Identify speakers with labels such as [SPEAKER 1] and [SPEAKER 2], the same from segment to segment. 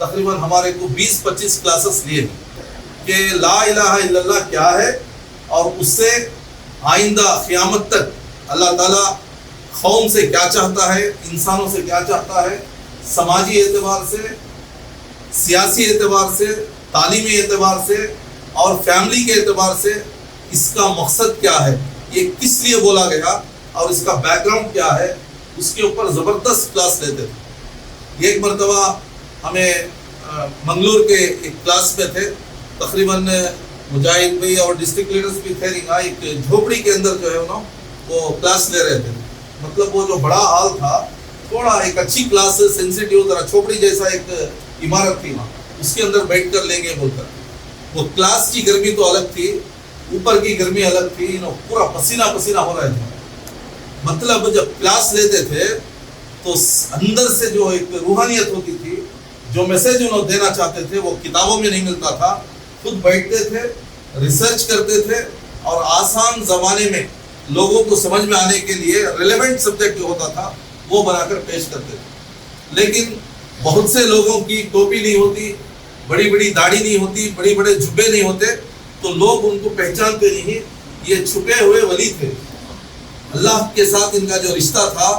[SPEAKER 1] تقریباً ہمارے کو 20-25 کلاسز لیے کہ لا الہ الا اللہ کیا ہے اور اس سے آئندہ قیامت تک اللہ تعالیٰ قوم سے کیا چاہتا ہے, انسانوں سے کیا چاہتا ہے, سماجی اعتبار سے, سیاسی اعتبار سے, تعلیمی اعتبار سے اور فیملی کے اعتبار سے اس کا مقصد کیا ہے, یہ کس لیے بولا گیا اور اس کا بیک گراؤنڈ کیا ہے, اس کے اوپر زبردست کلاس لیتے تھے. ایک مرتبہ ہمیں منگلور کے ایک کلاس میں تھے, تقریباً مجاہد بھائی اور ڈسٹرکٹ لیڈرز بھی تھے, ایک جھوپڑی کے اندر جو ہے انہوں وہ کلاس لے رہے تھے. مطلب وہ جو بڑا ہال تھا, تھوڑا ایک اچھی کلاس سینسیٹیو ذرا جھوپڑی جیسا ایک عمارت تھی, وہاں اس کے اندر بیٹھ کر لیں گے بول کر. وہ کلاس کی گرمی تو الگ تھی, اوپر کی گرمی الگ تھی, پورا پسینہ پسینہ ہو رہا تھا. مطلب جب کلاس لیتے تھے تو اندر سے جو ایک روحانیت ہوتی تھی, جو میسج انہوں دینا چاہتے تھے وہ کتابوں میں نہیں ملتا تھا. خود بیٹھتے تھے, ریسرچ کرتے تھے اور آسان زمانے میں لوگوں کو سمجھ میں آنے کے لیے ریلیونٹ سبجیکٹ جو ہوتا تھا وہ بنا کر پیش کرتے تھے. لیکن بہت سے لوگوں کی ٹوپی نہیں ہوتی, بڑی بڑی داڑھی نہیں ہوتی, بڑے بڑے جھبے نہیں ہوتے, تو لوگ ان کو پہچانتے نہیں. یہ چھپے ہوئے ولی تھے. اللہ کے ساتھ ان کا جو رشتہ تھا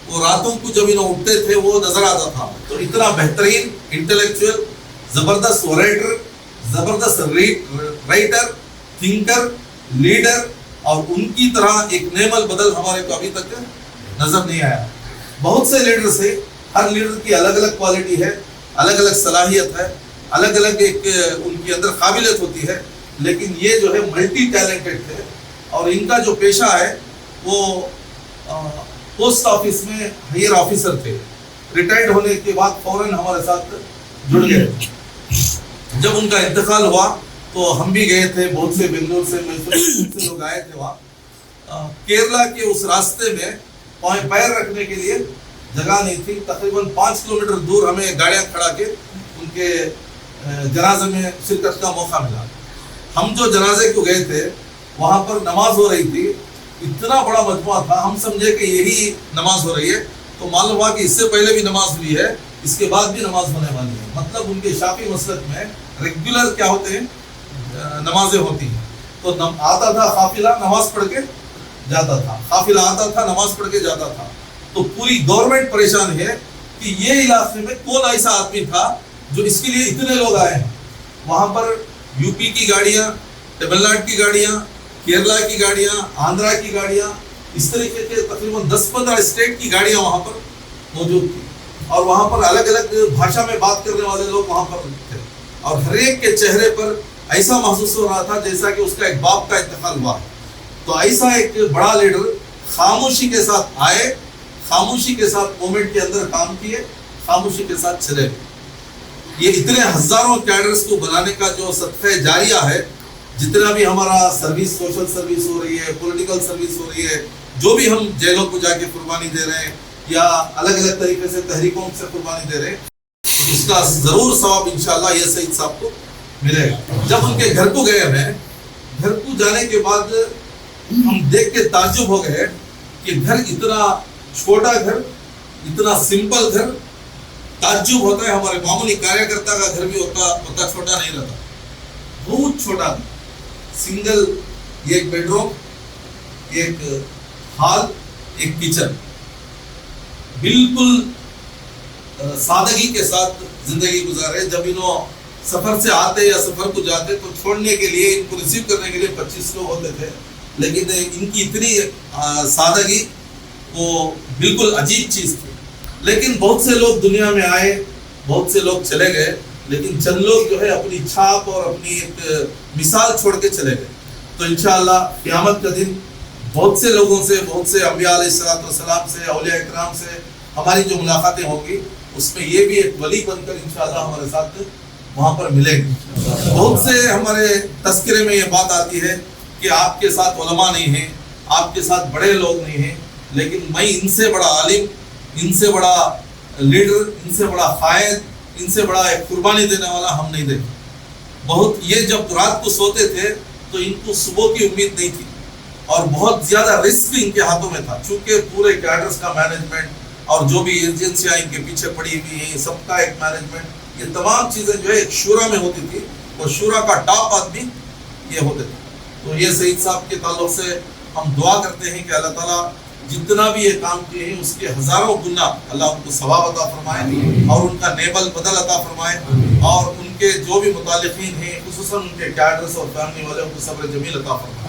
[SPEAKER 1] وہ راتوں کو جب انہوں اٹھتے تھے وہ نظر آتا تھا. تو اتنا بہترین انٹلیکچوئل, زبردست ورائٹر, زبردست رائٹر, تھنکر, لیڈر, اور ان کی طرح ایک نعم البدل ہمارے کو ابھی تک نظر نہیں آیا. بہت سے لیڈرز ہیں, ہر لیڈر کی الگ الگ کوالٹی ہے, الگ الگ صلاحیت ہے, الگ الگ ایک ان کی اندر قابلیت ہوتی ہے, لیکن یہ جو ہے ملٹی ٹیلنٹڈ تھے. اور ان کا جو پیشہ ہے وہ پوسٹ آفس میں ہائر آفیسر تھے. ریٹائرڈ ہونے کے بعد فوراً ہمارے ساتھ جڑ گئے. جب ان کا انتقال ہوا تو ہم بھی گئے تھے, بہت سے بنگلور سے, میسور سے لوگ آئے تھے وہاں. کیرلا کے اس راستے میں پیر رکھنے کے لیے جگہ نہیں تھی. تقریباً 5 کلومیٹر دور ہمیں گاڑیاں کھڑا کے ان کے جنازے میں شرکت کا موقع ملا. ہم جو جنازے کو گئے تھے وہاں پر نماز ہو رہی تھی, اتنا بڑا مجموعہ تھا, ہم سمجھے کہ یہی نماز ہو رہی ہے, تو معلوم ہوا کہ اس سے پہلے بھی نماز ہوئی ہے, اس کے بعد بھی نماز ہونے والی ہے. مطلب ان کے شافعی مسلک میں ریگولر کیا ہوتے ہیں, نمازیں ہوتی ہیں. تو آتا تھا قافلہ, نماز پڑھ کے جاتا تھا, قافلہ آتا تھا, نماز پڑھ کے جاتا تھا. تو پوری گورنمنٹ پریشان ہے کہ یہ علاقے میں کون ایسا آدمی تھا جو اس کے لیے اتنے لوگ آئے ہیں. وہاں پر یو پی کی گاڑیاں, تمل ناڈو کی گاڑیاں, کیرلا کی گاڑیاں, آندھرا کی گاڑیاں, اس طریقے کے تقریباً 10-15 اسٹیٹ کی گاڑیاں وہاں پر موجود تھیں. اور وہاں پر الگ الگ بھاشا میں بات کرنے والے لوگ وہاں پر تھے. اور ہر ایک کے چہرے پر ایسا محسوس ہو رہا تھا جیسا کہ اس کا ایک باپ کا انتقال ہوا. تو ایسا ایک بڑا لیڈر خاموشی کے ساتھ آئے, خاموشی کے ساتھ مومنٹ کے اندر کام کیے, خاموشی کے ساتھ چلے گئے. یہ اتنے ہزاروں کیڈرز کو بنانے کا جو صدقہ جاریہ ہے, جتنا بھی ہمارا سروس, سوشل سروس ہو رہی ہے, پولیٹیکل سروس ہو رہی ہے, جو بھی ہم جیلوں کو جا کے قربانی دے رہے ہیں یا الگ الگ طریقے سے تحریکوں سے قربانی دے رہے ہیں, اس کا ضرور ثواب انشاءاللہ یہ سعید صاحب کو ملے گا. جب ان کے گھر کو گئے, ہمیں گھر کو جانے کے بعد ہم دیکھ کے تعجب ہو گئے کہ گھر اتنا چھوٹا گھر, اتنا سمپل گھر. تعجب ہوتا ہے, ہمارے معمولی کاریہ کرتا کا گھر بھی ہوتا چھوٹا نہیں رہتا, بہت چھوٹا. سنگل, ایک بیڈ روم, ایک ہال, ایک کچن, بالکل سادگی کے ساتھ زندگی گزارے. جب انہوں سفر سے آتے یا سفر کو جاتے تو چھوڑنے کے لیے, ان کو ریسیو کرنے کے لیے 25 لوگ ہوتے تھے. لیکن ان کی اتنی سادگی وہ بالکل عجیب چیز تھی. لیکن بہت سے لوگ دنیا میں آئے, بہت سے لوگ چلے گئے, لیکن چند لوگ جو ہے اپنی چھاپ اور اپنی ایک مثال چھوڑ کے چلے گئے. تو انشاءاللہ قیامت کا دن بہت سے لوگوں سے, بہت سے انبیاء علیہ السلام سے, اولیاء اکرام سے ہماری جو ملاقاتیں ہوں گی, اس میں یہ بھی ایک ولی بن کر انشاءاللہ ہمارے ساتھ وہاں پر ملے گی. بہت سے ہمارے تذکرے میں یہ بات آتی ہے کہ آپ کے ساتھ علماء نہیں ہیں, آپ کے ساتھ بڑے لوگ نہیں ہیں, لیکن میں ان سے بڑا عالم, ان سے بڑا لیڈر, ان سے بڑا قائد, ان سے بڑا ایک قربانی دینے والا ہم نہیں دیکھتے. بہت, یہ جب رات کو سوتے تھے تو ان کو صبح کی امید نہیں تھی, اور بہت زیادہ رسک ان کے ہاتھوں میں تھا, چونکہ پورے کیڈرز کا مینجمنٹ اور جو بھی ایجنسیاں ان کے پیچھے پڑی ہوئی ہیں, سب کا ایک مینجمنٹ یہ تمام چیزیں جو ہے ایک شورا میں ہوتی تھی، اور شورا کا ٹاپ آدمی یہ ہوتے تھے. تو یہ سعید صاحب کے تعلق سے ہم دعا کرتے ہیں کہ اللہ تعالیٰ جتنا بھی یہ کام کیے ہیں اس کے ہزاروں گنا اللہ ان کو ثواب عطا فرمائے، اور ان کا نیبل بدل عطا فرمائے، اور ان کے جو بھی متعلقین ہیں خصوصاً ان کے کیڈرز اور فیملی والوں کو صبر جمیل عطا فرمائے.